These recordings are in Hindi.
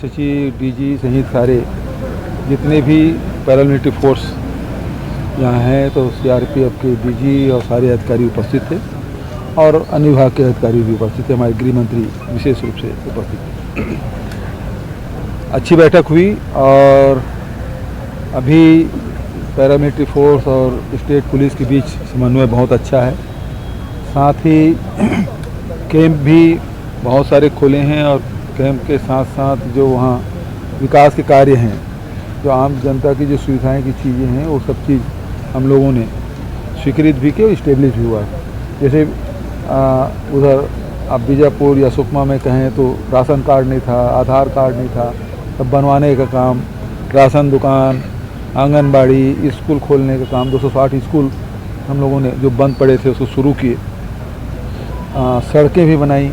महासचिव, डीजी सहित सारे जितने भी पैरामिलिट्री फोर्स यहाँ हैं, तो सीआरपीएफ के डीजी और सारे अधिकारी उपस्थित थे और अन्य विभाग के अधिकारी भी उपस्थित थे। हमारे गृह मंत्री विशेष रूप से उपस्थित थे। अच्छी बैठक हुई और अभी पैरामिलिट्री फोर्स और स्टेट पुलिस के बीच समन्वय बहुत अच्छा है। साथ ही कैंप भी बहुत सारे खोले हैं और कैंप के साथ साथ जो वहाँ विकास के कार्य हैं, जो आम जनता की जो सुविधाएं की चीज़ें हैं, वो सब चीज़ हम लोगों ने स्वीकृत भी की और इस्टेब्लिश भी हुआ है। जैसे उधर अब बीजापुर या सुकमा में कहें तो राशन कार्ड नहीं था, आधार कार्ड नहीं था, तब बनवाने का काम, राशन दुकान, आंगनबाड़ी, स्कूल खोलने का काम, 260 स्कूल हम लोगों ने जो बंद पड़े थे उसको शुरू किए। सड़कें भी बनाई,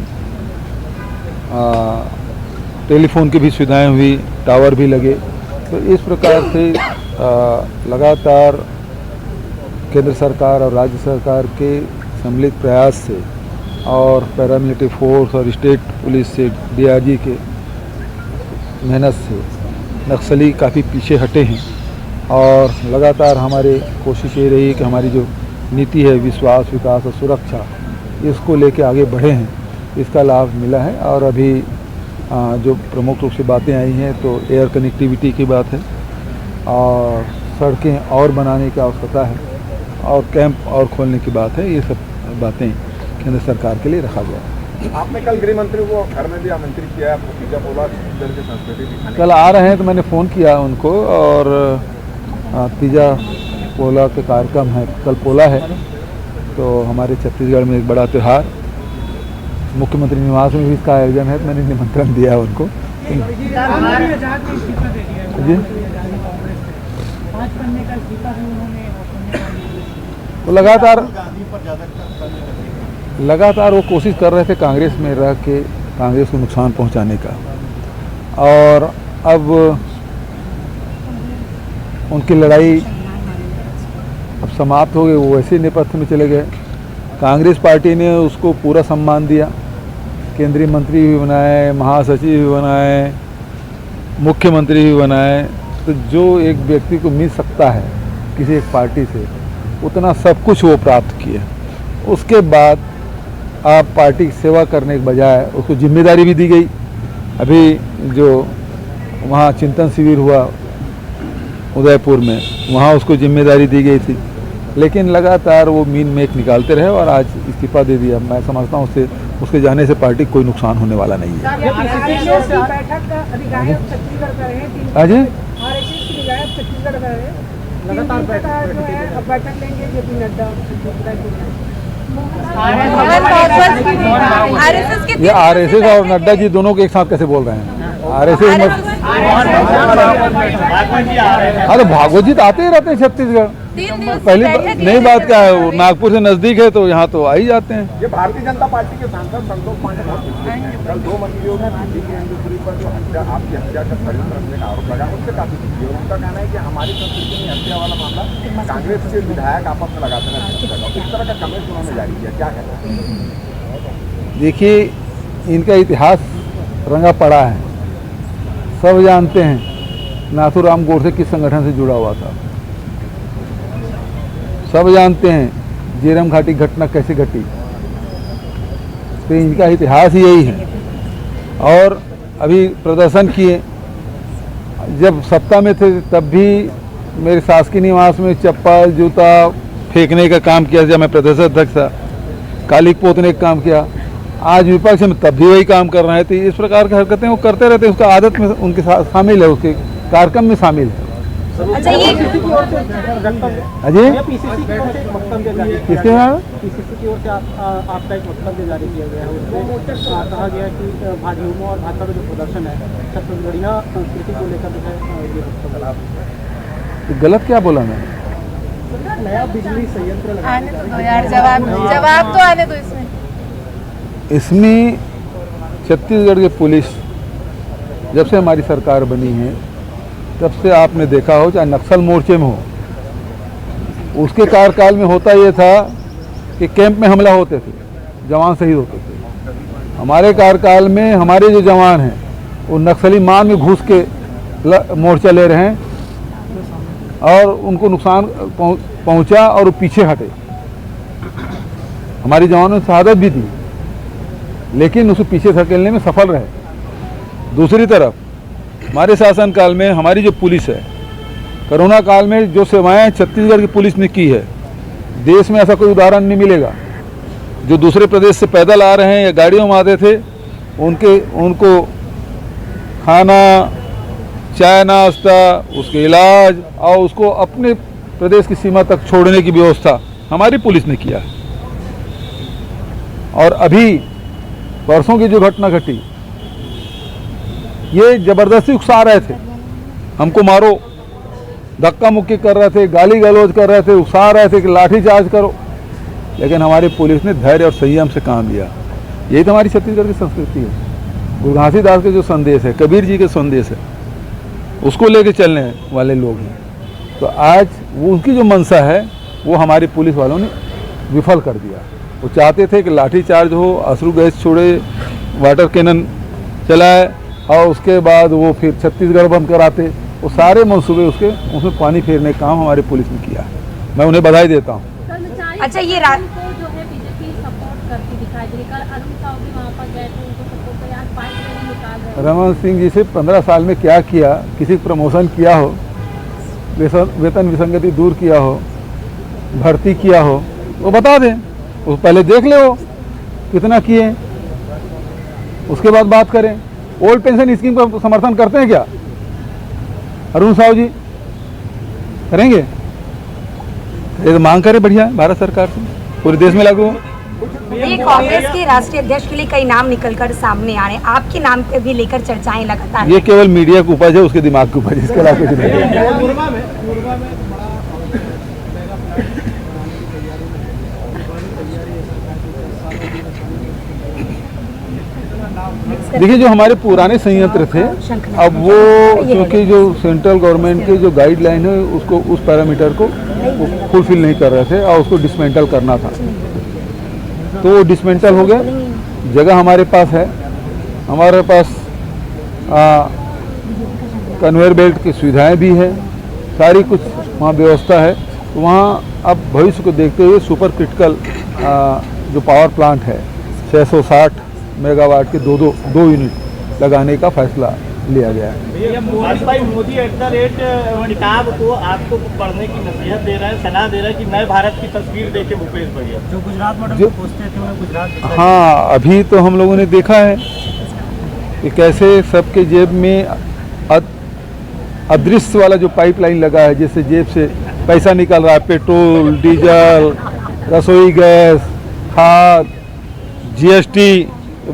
टेलीफोन की भी सुविधाएं हुई, टावर भी लगे। तो इस प्रकार से लगातार केंद्र सरकार और राज्य सरकार के सम्मिलित प्रयास से और पैरामिलिट्री फोर्स और स्टेट पुलिस से, डीआरजी के मेहनत से नक्सली काफ़ी पीछे हटे हैं और लगातार हमारे कोशिश ये रही कि हमारी जो नीति है विश्वास, विकास और सुरक्षा, इसको लेके आगे बढ़े हैं। इसका लाभ मिला है और अभी जो प्रमुख रूप से बातें आई हैं तो एयर कनेक्टिविटी की बात है और सड़कें और बनाने की आवश्यकता है और कैंप और खोलने की बात है। ये सब बातें केंद्र सरकार के लिए रखा गया है। आपने कल गृह मंत्री को घर में भी आमंत्रित किया, तीजा-पोला की संस्कृति दिखाने। कल आ रहे हैं तो मैंने फ़ोन किया उनको और तीजा पोला के कार्यक्रम है, कल पोला है तो हमारे छत्तीसगढ़ में एक बड़ा त्यौहार, मुख्यमंत्री निवास में भी इसका आयोजन है, तो मैंने निमंत्रण दिया उनको। जी तो लगातार वो कोशिश कर रहे थे कांग्रेस में रह के कांग्रेस को नुकसान पहुंचाने का, और अब उनकी लड़ाई अब समाप्त हो गई। वो वैसे नेपथ्य में चले गए। कांग्रेस पार्टी ने उसको पूरा सम्मान दिया, केंद्रीय मंत्री भी बनाए, महासचिव भी बनाए, मुख्यमंत्री भी बनाए। तो जो एक व्यक्ति को मिल सकता है किसी एक पार्टी से, उतना सब कुछ वो प्राप्त किए। उसके बाद आप पार्टी की सेवा करने के बजाय उसको जिम्मेदारी भी दी गई। अभी जो वहाँ चिंतन शिविर हुआ उदयपुर में, वहाँ उसको जिम्मेदारी दी गई थी, लेकिन लगातार वो मीन मेख निकालते रहे और आज इस्तीफा दे दिया। मैं समझता हूँ उसके जाने से पार्टी को कोई नुकसान होने वाला नहीं है। ये आरएसएस और नड्डा जी दोनों के एक साथ कैसे बोल रहे हैं? आरएसएस अरे भागवत जी तो आते ही रहते हैं छत्तीसगढ़। पहली नई बात क्या है, नागपुर से नजदीक है तो यहाँ तो आ ही जाते हैं। ये भारतीय जनता पार्टी के सांसद संतोष पांडे कल 2 मंत्रियों ने पर जो हत्या, आपकी हत्या का षड्यंत्र रखने का आरोप लगा, उससे काफी दुखी है। उनका कहना है कि हमारी संस्कृति में हत्या वाला मामला कांग्रेस के विधायक आपस में लगाते रहते हैं। इस तरह का कमेंट उन्होंने जारी किया, क्या कहते हैं? देखिए, इनका इतिहास रंगा पड़ा है, सब जानते हैं नाथूराम गोडसे किस संगठन से जुड़ा हुआ था, सब जानते हैं झीरम घाटी घटना कैसे घटी। तो इनका इतिहास ही यही है। और अभी प्रदर्शन किए, जब सत्ता में थे तब भी मेरे शासकीय निवास में चप्पल जूता फेंकने का काम किया जब मैं प्रदेश अध्यक्ष था, काली पोतने का काम किया। आज विपक्ष में तब भी वही काम कर रहे थे। इस प्रकार की हरकतें वो करते रहते हैं, उसका आदत में उनके साथ शामिल है, उसके कार्यक्रम में शामिल है। अच्छा, ये अजय किसके नाम पीसीसी की ओर से आपका एक वक्तव्य जारी किया गया है, उसमें कहा गया कि भाजयुमो और भाजपा का जो प्रदर्शन है छत्तीसगढ़िया संस्कृति को लेकर जो है ये वक्तव्य गलत क्या बोला मैं? नया बिजली संयंत्र आने तो दो यार, जवाब तो आने दो। इसमें छत्तीसगढ़ की पुलिस जब से हमारी सरकार बनी है तब से आपने देखा हो, चाहे नक्सल मोर्चे में हो, उसके कार्यकाल में होता ये था कि कैंप में हमला होते थे, जवान शहीद होते थे। हमारे कार्यकाल में हमारे जो जवान हैं वो नक्सली मान में घुस के मोर्चा ले रहे हैं और उनको नुकसान पहुंचा और वो पीछे हटे। हमारी जवानों ने शहादत भी दी, लेकिन उसको पीछे धकेलने में सफल रहे। दूसरी तरफ हमारे शासनकाल में हमारी जो पुलिस है, कोरोना काल में जो सेवाएं छत्तीसगढ़ की पुलिस ने की है, देश में ऐसा कोई उदाहरण नहीं मिलेगा। जो दूसरे प्रदेश से पैदल आ रहे हैं या गाड़ियों में आते थे, उनको खाना, चाय नाश्ता, उसके इलाज और उसको अपने प्रदेश की सीमा तक छोड़ने की व्यवस्था हमारी पुलिस ने किया है। और अभी परसों की जो घटना घटी, ये जबरदस्ती उकसा रहे थे, हमको मारो, धक्का मुक्की कर रहे थे, गाली गलौज कर रहे थे, उकसा रहे थे कि लाठी चार्ज करो, लेकिन हमारी पुलिस ने धैर्य और संयम से काम लिया। यही तो हमारी छत्तीसगढ़ की संस्कृति है। गुरु घासीदास के जो संदेश है, कबीर जी के संदेश है, उसको लेके चलने वाले लोग हैं। तो आज वो उनकी जो मंशा है वो हमारी पुलिस वालों ने विफल कर दिया। वो चाहते थे कि लाठी चार्ज हो, अश्रु गैस छोड़े, वाटर कैनन चलाए और उसके बाद वो फिर छत्तीसगढ़ बंद कराते। वो सारे मंसूबे उसमें पानी फेरने का काम हमारी पुलिस ने किया है। मैं उन्हें बधाई देता हूँ। अच्छा, ये जो है बीजेपी सपोर्ट करती दिखाई दे रही, कल अरुण साहू भी वहाँ पर गए थे, उनको सपोर्ट कर आज 5 रैली निकाल रहे हैं। रमन सिंह जी से 15 साल में क्या किया, किसी प्रमोशन किया हो, वेतन विसंगति दूर किया हो, भर्ती किया हो, वो बता दें। वो पहले देख ले वो कितना किए, उसके बाद बात करें। ओल्ड पेंशन स्कीम का समर्थन करते हैं क्या अरुण साहू जी? करेंगे? ये तो मांग करें बढ़िया भारत सरकार से, पूरे देश में लागू हो। ये कांग्रेस के राष्ट्रीय अध्यक्ष के लिए कई नाम निकलकर सामने आ रहे हैं, आपके नाम पे भी लेकर चर्चाएं लगातार। ये केवल मीडिया की उपज है, उसके दिमाग की उपज, इसके अलावा कुछ नहीं। देखिए, जो हमारे पुराने संयंत्र थे, अब वो क्योंकि जो सेंट्रल गवर्नमेंट के जो गाइडलाइन है उसको, उस पैरामीटर को फुलफिल नहीं कर रहे थे और उसको डिसमेंटल करना था, तो वो डिसमेंटल हो गया। जगह हमारे पास है, हमारे पास कन्वेयर बेल्ट की सुविधाएं भी है, सारी कुछ वहाँ व्यवस्था है। तो वहाँ अब भविष्य को देखते हुए सुपर क्रिटिकल जो पावर प्लांट है 660 मेगावाट के दो यूनिट लगाने का फैसला लिया गया है। मोदी किताब को आपको पढ़ने की नसीहत दे रहा है, सलाह दे रहा है कि नए भारत की तस्वीर देखे भूपेश बघेल, जो गुजरात में पूछते थे उन्हें गुजरात। हाँ, अभी तो हम लोगों ने देखा है कि कैसे सबके जेब में अदृश्य वाला जो पाइपलाइन लगा है, जैसे जेब से पैसा निकल रहा है, पेट्रोल, डीजल, रसोई गैस, खाद, GST,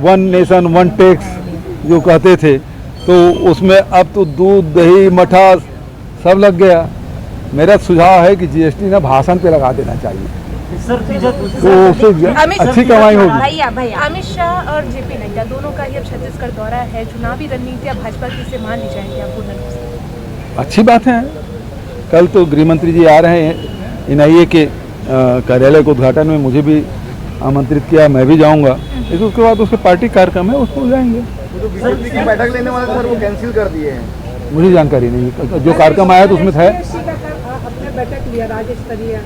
1 नेशन 1 टैक्स जो कहते थे, तो उसमें अब तो दूध, दही, मठा सब लग गया। मेरा सुझाव है कि GST ना भाषण पे लगा देना चाहिए, तो उससे अच्छी कमाई होगी। अमित शाह और JP नड्डा दोनों का ये छत्तीसगढ़ दौरा है, चुनावी रणनीति भाजपा की से मान ली जाएगी आप पूर्ण रूप से? अच्छी बात है। कल तो गृह मंत्री जी आ रहे हैं, NIA के कार्यालय के उद्घाटन में मुझे भी आमंत्रित किया, मैं भी जाऊंगा। लेकिन उसके बाद उसके पार्टी कार्यक्रम है, उसको जाएंगे। जो बीजेपी की बैठक लेने वाले सर वो कैंसिल कर दिए हैं। मुझे जानकारी नहीं, जो कार्यक्रम आया तो उसमें था। अपने बैठक लिया राज्य स्तरीय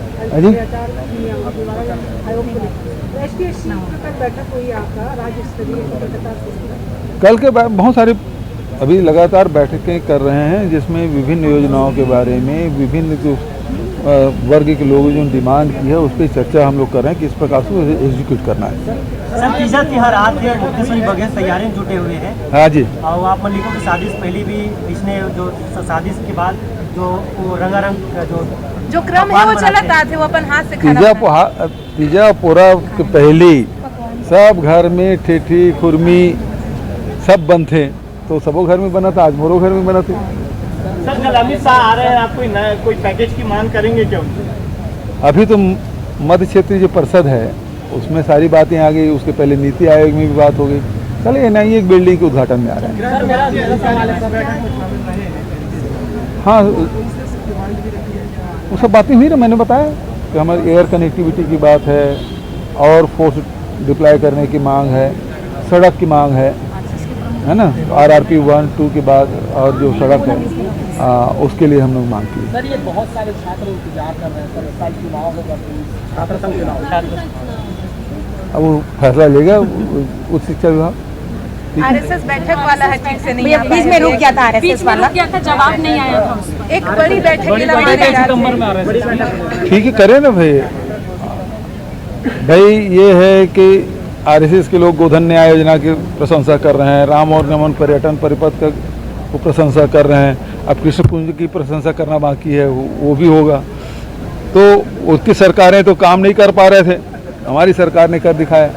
बैठक हुई आपका राज्य स्तरीय, कल के बाद बहुत सारे अभी लगातार बैठकें कर रहे हैं, जिसमें विभिन्न योजनाओं के बारे में, विभिन्न जो वर्ग के लोगों जो डिमांड की है उस पर चर्चा हम लोग कर रहे हैं कि इस प्रकार से एग्जीक्यूट करना है। सर, तीजा तिहारात के मुख्तसरी बगैर तैयारियां जुटे हुए हैं। हाँ जी। और आप मल्लिकों की साजिश पहले भी इसने जो साजिश के बाद जो रंगारंग जो क्रम है वो चलता थे, वो अपन हाथ से तीजा पोरा के पहले सब घर में ठेठी खुरमी सब बंद थे, तो सबों घर में बना था, आज मोरो घर में बना थे। सर, कल अमित शाह आ रहे हैं, आप कोई पैकेज की मांग करेंगे क्या? अभी तो मध्य क्षेत्रीय जो परिषद है उसमें सारी बातें आ गई, उसके पहले नीति आयोग में भी बात हो गई। कल NIA एक बिल्डिंग के उद्घाटन में आ रहे हैं। हाँ, वो सब बातें हुई ना, मैंने बताया कि हमारी एयर कनेक्टिविटी की बात है, और फोर्स डिप्लॉय करने की मांग है, सड़क की मांग है, है ना, RRP 1, 2 के बाद और जो सड़क है उसके लिए हम लोग मांग की। सर ये बहुत सारे छात्र इंतजार कर रहे हैं सर, साल चुनाव होगा, छात्र संघ चुनाव, अब वो फैसला लेगा उच्च शिक्षा विभाग। आरएसएस बैठक वाला है, ठीक से नहीं भैया बीच में रुक गया था बीच आरएसएस में वाला। रुक गया था, जवाब नहीं आया था उस पर। एक बड़ी बैठक के लिए सितंबर में आ रहा है। ठीक है, करें ना भाई। भाई ये है कि आरएसएस के लोग गोधन न्याय योजना की प्रशंसा कर रहे हैं, राम और नमन पर्यटन परिपथ का वो प्रशंसा कर रहे हैं, अब कृष्ण कुंज की प्रशंसा करना बाकी है, वो भी होगा। तो उसकी सरकारें तो काम नहीं कर पा रहे थे, हमारी सरकार ने कर दिखाया।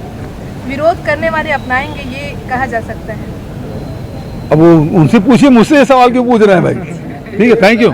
विरोध करने वाले अपनाएंगे, ये कहा जा सकता है। अब वो उनसे पूछिए, मुझसे ये सवाल क्यों पूछ रहे हैं भाई। ठीक है, थैंक यू।